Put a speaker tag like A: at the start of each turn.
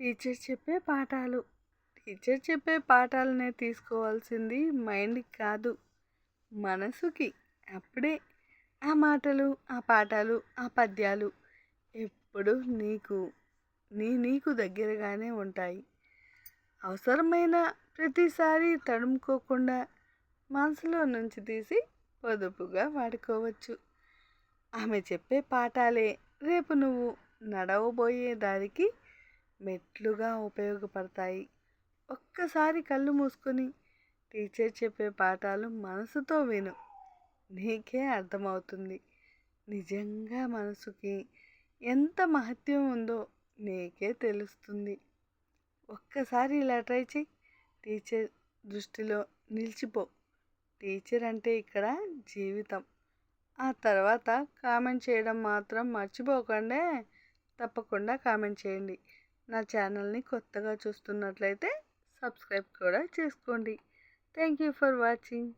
A: Teacher చెప్పే పాఠాలు. Teacher చెప్పే పాఠాలనే తీసుకోవాల్సింది మైండ్‌కి కాదు, మనసుకి. అప్పుడే ఆ మాటలు, ఆ పాఠాలు, ఆ పద్యాలు ఎప్పుడూ నీకు దగ్గరగానే ఉంటాయి. అవసరమైన ప్రతిసారి తడుముకోకుండా మనసులో నుంచి తీసి పొదుపుగా వాడుకోవచ్చు. ఆమె చెప్పే పాఠాలే రేపు నువ్వు నడవబోయే దారికి మెట్లుగా ఉపయోగపడతాయి. ఒక్కసారి కళ్ళు మూసుకొని టీచర్ చెప్పే పాఠాలు మనసుతో విను. నీకే అర్థమవుతుంది. నిజంగా మనసుకి ఎంత మహత్యం ఉందో నీకే తెలుస్తుంది. ఒక్కసారి ఇలా ట్రై చెయ్యి. టీచర్ దృష్టిలో నిలిచిపో. టీచర్ అంటే ఇక్కడ జీవితం. ఆ తర్వాత కామెంట్ చేయడం మాత్రం మర్చిపోకండే. తప్పకుండా కామెంట్ చేయండి. నా ఛానల్ని కొత్తగా చూస్తున్నట్లయితే సబ్స్క్రైబ్ కూడా చేసుకోండి. Thank you for watching.